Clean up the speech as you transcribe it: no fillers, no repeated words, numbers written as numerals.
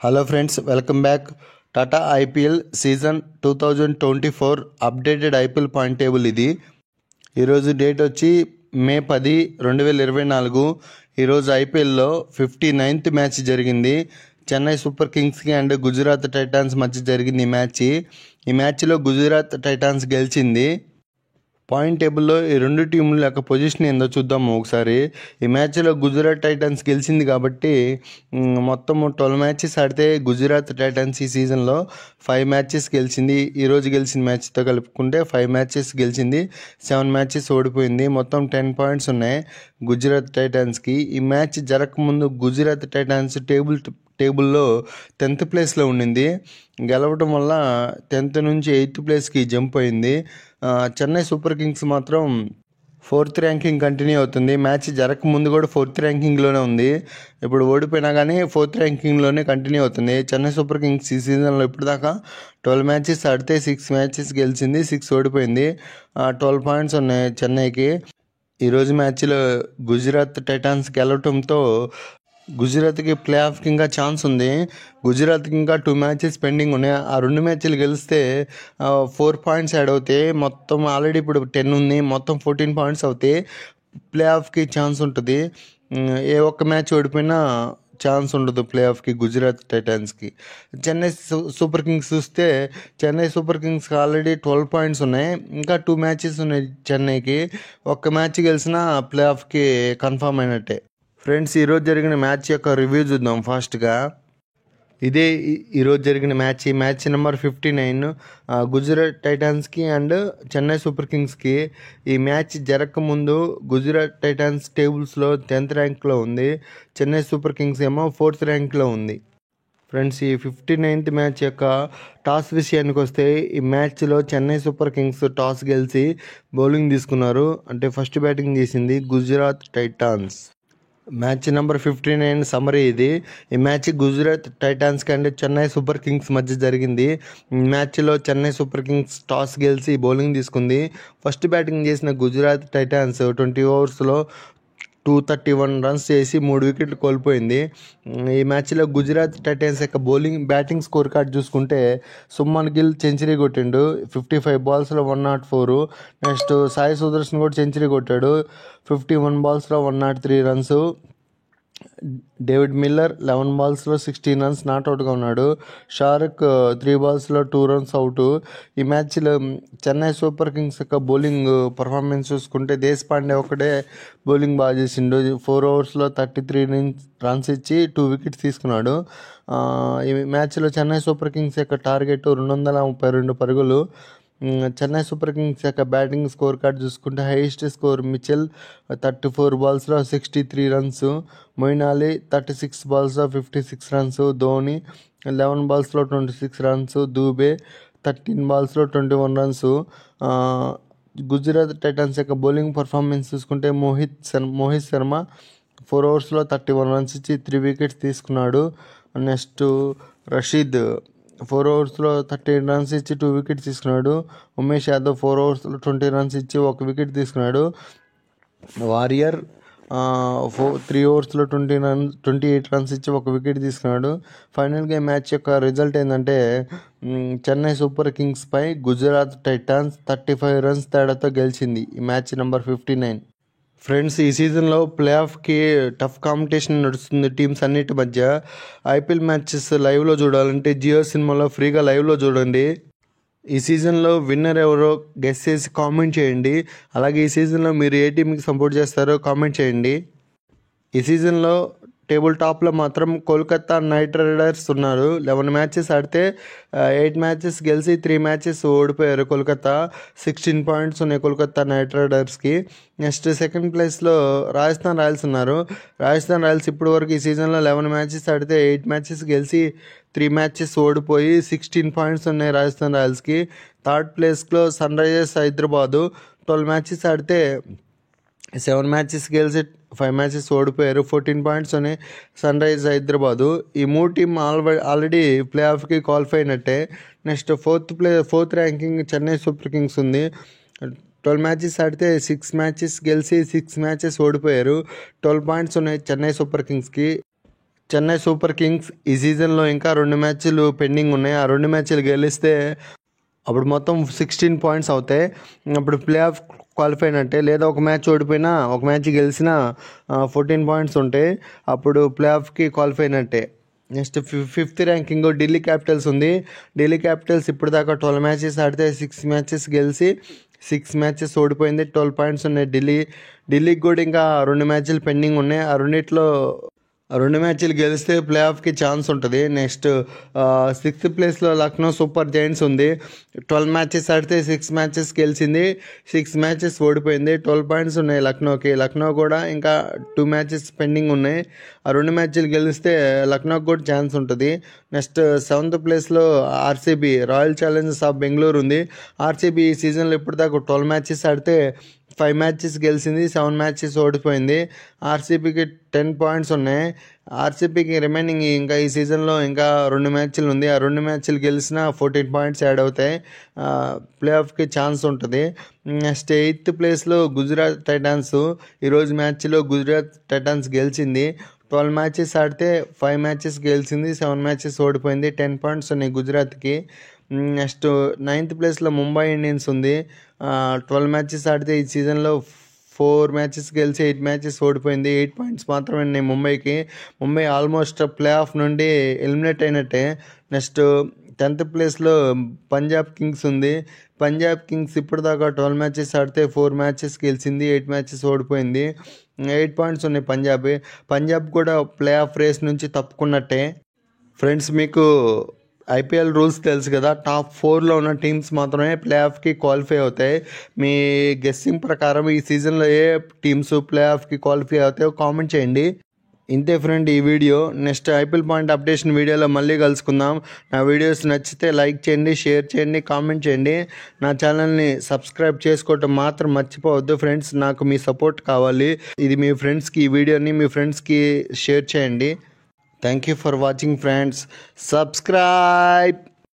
Hello friends, welcome back. Tata IPL season 2024 updated IPL point table ఇది. ఈరోజు date వచ్చి మే 10, 2024. ఈరోజు ఐపీఎల్లో 59th మ్యాచ్ జరిగింది. చెన్నై సూపర్ కింగ్స్కి అండ్ గుజరాత్ టైటాన్స్ మధ్య జరిగింది ఈ మ్యాచ్లో గుజరాత్ టైటాన్స్ గెలిచింది. పాయింట్ టేబుల్లో ఈ రెండు టీముల యొక్క పొజిషన్ ఏందో చూద్దాము ఒకసారి. ఈ మ్యాచ్లో గుజరాత్ టైటన్స్ గెలిచింది కాబట్టి మొత్తం 12 మ్యాచెస్ ఆడితే గుజరాత్ టైటన్స్ ఈ సీజన్లో 5 మ్యాచెస్ గెలిచింది. ఈరోజు గెలిచిన మ్యాచ్తో కలుపుకుంటే 5 మ్యాచెస్ గెలిచింది, 7 మ్యాచెస్ ఓడిపోయింది. మొత్తం 10 పాయింట్స్ ఉన్నాయి గుజరాత్ టైటన్స్కి. ఈ మ్యాచ్ జరగకముందు గుజరాత్ టైటన్స్ టేబుల్లో 10th ప్లేస్లో ఉండింది. గెలవడం వల్ల 10th నుంచి 8th ప్లేస్కి జంప్ అయింది. చెన్నై సూపర్ కింగ్స్ మాత్రం 4th ర్యాంకింగ్ కంటిన్యూ అవుతుంది. మ్యాచ్ జరగకముందు కూడా 4th ర్యాంకింగ్లోనే ఉంది. ఇప్పుడు ఓడిపోయినా కానీ 4th ర్యాంకింగ్లోనే కంటిన్యూ అవుతుంది. చెన్నై సూపర్ కింగ్స్ ఈ సీజన్లో ఇప్పటిదాకా 12 మ్యాచెస్ ఆడితే 6 మ్యాచెస్ గెలిచింది, 6 ఓడిపోయింది. 12 పాయింట్స్ ఉన్నాయి చెన్నైకి. ఈరోజు మ్యాచ్లో గుజరాత్ టైటాన్స్ గెలవటంతో గుజరాత్కి ప్లే ఆఫ్కి ఇంకా ఛాన్స్ ఉంది. గుజరాత్కి ఇంకా 2 మ్యాచెస్ పెండింగ్ ఉన్నాయి. ఆ 2 మ్యాచ్లు గెలిస్తే 4 పాయింట్స్ యాడ్ అవుతాయి. మొత్తం ఆల్రెడీ ఇప్పుడు 10 ఉంది, మొత్తం 14 పాయింట్స్ అవుతాయి. ప్లే ఆఫ్కి ఛాన్స్ ఉంటుంది. ఏ ఒక్క మ్యాచ్ ఓడిపోయినా ఛాన్స్ ఉండదు ప్లే ఆఫ్కి గుజరాత్ టైటాన్స్కి. చెన్నై సూపర్ కింగ్స్ చూస్తే చెన్నై సూపర్ కింగ్స్కి ఆల్రెడీ 12 పాయింట్స్ ఉన్నాయి. ఇంకా 2 మ్యాచెస్ ఉన్నాయి చెన్నైకి. ఒక్క మ్యాచ్ గెలిచినా ప్లే ఆఫ్కి కన్ఫామ్ అయినట్టే. ఫ్రెండ్స్, ఈరోజు జరిగిన మ్యాచ్ యొక్క రివ్యూ చూద్దాం ఫాస్ట్గా. ఇదే ఈరోజు జరిగిన మ్యాచ్. ఈ మ్యాచ్ నెంబర్ 59 గుజరాత్ టైటాన్స్కి అండ్ చెన్నై సూపర్ కింగ్స్కి. ఈ మ్యాచ్ జరగకముందు గుజరాత్ టైటాన్స్ టేబుల్స్లో 10th ర్యాంక్లో ఉంది, చెన్నై సూపర్ కింగ్స్ ఏమో 4th ర్యాంక్లో ఉంది. ఫ్రెండ్స్, ఈ 59th మ్యాచ్ యొక్క టాస్ విషయానికి వస్తే ఈ మ్యాచ్లో చెన్నై సూపర్ కింగ్స్ టాస్ గెలిచి బౌలింగ్ తీసుకున్నారు. అంటే ఫస్ట్ బ్యాటింగ్ చేసింది Gujarat Titans. Match number 59 summary ఇది. ఈ మ్యాచ్ గుజరాత్ టైటాన్స్ కంటే చెన్నై సూపర్ కింగ్స్ మధ్య జరిగింది. ఈ మ్యాచ్లో చెన్నై సూపర్ కింగ్స్ టాస్ గెలిచి బౌలింగ్ తీసుకుంది. ఫస్ట్ బ్యాటింగ్ చేసిన గుజరాత్ టైటాన్స్ 20 ఓవర్స్లో 231 రన్స్ చేసి 3 వికెట్లు కోల్పోయింది. ఈ మ్యాచ్లో గుజరాత్ టైటన్స్ యొక్క బ్యాటింగ్ స్కోర్ కార్డ్ చూసుకుంటే సుమన్ గిల్ సెంచరీ కొట్టిండు 55 బాల్స్లో 104. నెక్స్ట్ సాయి సుదర్శన్ కూడా సెంచరీ కొట్టాడు 51 బాల్స్లో 103 రన్స్. డేవిడ్ మిల్లర్ 11 బాల్స్లో 16 రన్స్ నాట్అవుట్గా ఉన్నాడు. Shahrukh 3 బాల్స్లో 2 runs out. ఈ మ్యాచ్లో చెన్నై సూపర్ కింగ్స్ యొక్క బౌలింగ్ పర్ఫార్మెన్స్ చూసుకుంటే దేశపాండే ఒకటే బౌలింగ్ బాగా చేసిండు. 4 ఓవర్స్లో 33 రన్స్ ఇచ్చి 2 వికెట్స్ తీసుకున్నాడు. ఈ మ్యాచ్లో చెన్నై సూపర్ కింగ్స్ యొక్క టార్గెట్ 232 పరుగులు. చెన్నై సూపర్ కింగ్స్ యొక్క బ్యాటింగ్ స్కోర్ కార్డ్ చూసుకుంటే హైయెస్ట్ స్కోర్ మిచెల్ 34 బాల్స్లో 63 రన్స్, మొయిన్ అలీ 36 బాల్స్లో 56 రన్స్, ధోని 11 బాల్స్లో 26 రన్స్, దూబే 13 బాల్స్లో 21 రన్స్. గుజరాత్ టైటన్స్ యొక్క బౌలింగ్ పర్ఫార్మెన్స్ చూసుకుంటే మోహిత్ శర్మ 4 ఓవర్స్లో 31 రన్స్ ఇచ్చి 3 వికెట్స్ తీసుకున్నాడు. నెక్స్ట్ రషీద్ 4 ఓవర్స్లో 13 రన్స్ ఇచ్చి 2 వికెట్స్ తీసుకున్నాడు. ఉమేష్ యాదవ్ 4 ఓవర్స్లో 20 రన్స్ ఇచ్చి 1 వికెట్ తీసుకున్నాడు. వారియర్ 3 ఓవర్స్లో 28 రన్స్ ఇచ్చి 1 వికెట్ తీసుకున్నాడు. ఫైనల్గా మ్యాచ్ యొక్క రిజల్ట్ ఏంటంటే చెన్నై సూపర్ కింగ్స్ పై గుజరాత్ టైటాన్స్ 35 రన్స్ తేడాతో గెలిచింది ఈ మ్యాచ్ నెంబర్ 59. ఫ్రెండ్స్, ఈ సీజన్లో ప్లే ఆఫ్కి టఫ్ కాంపిటీషన్ నడుస్తుంది టీమ్స్ అన్నిటి మధ్య. ఐపీఎల్ మ్యాచెస్ లైవ్లో చూడాలంటే జియో సినిమాలో ఫ్రీగా లైవ్లో చూడండి. ఈ సీజన్లో విన్నర్ ఎవరో గెస్ చేసి కామెంట్ చేయండి. అలాగే ఈ సీజన్లో మీరు ఏ టీంకి సపోర్ట్ చేస్తారో కామెంట్ చేయండి. ఈ సీజన్లో టేబుల్ టాప్లో మాత్రం కోల్కతా నైట్ రైడర్స్ ఉన్నారు. 11 మ్యాచెస్ ఆడితే 8 మ్యాచెస్ గెలిచి 3 మ్యాచెస్ ఓడిపోయారు కోల్కతా. 16 పాయింట్స్ ఉన్నాయి కోల్కతా నైట్ రైడర్స్కి. నెక్స్ట్ సెకండ్ ప్లేస్లో రాజస్థాన్ రాయల్స్ ఉన్నారు. రాజస్థాన్ రాయల్స్ ఇప్పటి వరకు ఈ సీజన్లో 11 మ్యాచెస్ ఆడితే 8 మ్యాచెస్ గెలిచి 3 మ్యాచెస్ ఓడిపోయి 16 పాయింట్స్ ఉన్నాయి రాజస్థాన్ రాయల్స్కి. థర్డ్ ప్లేస్లో సన్ రైజర్స్ హైదరాబాదు 12 మ్యాచెస్ ఆడితే 7 మ్యాచెస్ గెలిచి 5 మ్యాచెస్ ఓడిపోయారు. 14 పాయింట్స్ ఉన్నాయి సన్ రైజర్స్ హైదరాబాదు. ఈ 3 టీమ్ ఆల్రెడీ ప్లే ఆఫ్కి క్వాలిఫై అయినట్టే. Next fourth ranking Chennai Super Kings ఉంది. 12 మ్యాచెస్ ఆడితే 6 మ్యాచెస్ గెలిచి 6 మ్యాచెస్ ఓడిపోయారు. 12 పాయింట్స్ ఉన్నాయి చెన్నై సూపర్ కింగ్స్కి. చెన్నై సూపర్ కింగ్స్ ఈ సీజన్లో ఇంకా 2 మ్యాచ్లు పెండింగ్ ఉన్నాయి. ఆ 2 మ్యాచ్లు గెలిస్తే అప్పుడు మొత్తం 16 పాయింట్స్ అవుతాయి. అప్పుడు ప్లే ఆఫ్ క్వాలిఫై అయినట్టే. లేదా ఒక మ్యాచ్ ఓడిపోయినా ఒక మ్యాచ్ గెలిచినా 14 పాయింట్స్ ఉంటాయి. అప్పుడు ప్లే ఆఫ్కి క్వాలిఫై అయినట్టే. Next fifth ranking Delhi Capitals ఉంది. ఢిల్లీ క్యాపిటల్స్ ఇప్పుడు దాకా 12 మ్యాచెస్ ఆడితే 6 మ్యాచెస్ గెలిచి 6 మ్యాచెస్ ఓడిపోయింది. 12 పాయింట్స్ ఉన్నాయి. ఢిల్లీకి కూడా ఇంకా 2 మ్యాచ్లు పెండింగ్ ఉన్నాయి. ఆ 2 మ్యాచ్లు గెలిస్తే ప్లే ఆఫ్కి ఛాన్స్ ఉంటుంది. నెక్స్ట్ 6th ప్లేస్లో లక్నో సూపర్ జైంట్స్ ఉంది. 12 మ్యాచెస్ ఆడితే 6 మ్యాచెస్ గెలిచింది, 6 మ్యాచెస్ ఓడిపోయింది. 12 పాయింట్స్ ఉన్నాయి లక్నోకి. లక్నో కూడా ఇంకా 2 మ్యాచెస్ పెండింగ్ ఉన్నాయి. ఆ 2 మ్యాచ్లు గెలిస్తే లక్నోకి కూడా ఛాన్స్ ఉంటుంది. నెక్స్ట్ 7th ప్లేస్లో RCB royal Challengers of Bengaluru ఉంది. ఆర్సీబీ ఈ సీజన్లో ఇప్పటిదాకా 12 మ్యాచెస్ ఆడితే 5 మ్యాచెస్ గెలిచింది, 7 మ్యాచెస్ ఓడిపోయింది. ఆర్సీబీకి 10 పాయింట్స్ ఉన్నాయి. ఆర్సీబీకి రిమైనింగ్ ఇంకా ఈ సీజన్లో ఇంకా 2 మ్యాచ్లు ఉంది. ఆ 2 మ్యాచ్లు గెలిచినా 14 పాయింట్స్ యాడ్ అవుతాయి. ప్లే ఆఫ్కి ఛాన్స్ ఉంటుంది. నెక్స్ట్ 8th ప్లేస్లో గుజరాత్ టైటాన్స్. ఈరోజు మ్యాచ్లో గుజరాత్ టైటాన్స్ గెలిచింది. 12 మ్యాచెస్ ఆడితే 5 మ్యాచెస్ గెలిచింది, 7 మ్యాచెస్ ఓడిపోయింది. 10 పాయింట్స్ ఉన్నాయి గుజరాత్కి. నెక్స్ట్ 9th ప్లేస్లో ముంబై ఇండియన్స్ ఉంది. 12 మ్యాచెస్ ఆడితే ఈ సీజన్లో 4 మ్యాచెస్ గెలిచి 8 మ్యాచెస్ ఓడిపోయింది. 8 పాయింట్స్ మాత్రమే ఉన్నాయి ముంబైకి. ముంబై ఆల్మోస్ట్ ప్లే ఆఫ్ నుండి ఎలిమినేట్ అయినట్టే. నెక్స్ట్ 10th ప్లేస్లో పంజాబ్ కింగ్స్ ఉంది. పంజాబ్ కింగ్స్ ఇప్పటిదాకా 12 మ్యాచెస్ ఆడితే 4 మ్యాచెస్ గెలిచింది, 8 మ్యాచెస్ ఓడిపోయింది. 8 పాయింట్స్ ఉన్నాయి పంజాబ్ కూడా ప్లే ఆఫ్ రేస్ నుంచి తప్పుకున్నట్టే. ఫ్రెండ్స్, మీకు ఐపీఎల్ రూల్స్ తెలుసు కదా. టాప్ 4లో ఉన్న టీమ్స్ మాత్రమే ప్లే ఆఫ్కి క్వాలిఫై అవుతాయి. మీ గెస్సింగ్ ప్రకారం ఈ సీజన్లో ఏ టీమ్స్ ప్లే ఆఫ్కి క్వాలిఫై అవుతాయో కామెంట్ చేయండి. ఇంతే ఫ్రెండ్ ఈ video. Next IPL point updation వీడియోలో మళ్ళీ కలుసుకుందాం. నా వీడియోస్ నచ్చితే లైక్ చేయండి, షేర్ చేయండి, కామెంట్ చేయండి. నా ఛానల్ని సబ్స్క్రైబ్ చేసుకోవటం మాత్రం మర్చిపోవద్దు ఫ్రెండ్స్. నాకు మీ సపోర్ట్ కావాలి. ఇది మీ ఫ్రెండ్స్కి, ఈ వీడియోని మీ ఫ్రెండ్స్కి షేర్ చేయండి. Thank you for watching friends. Subscribe.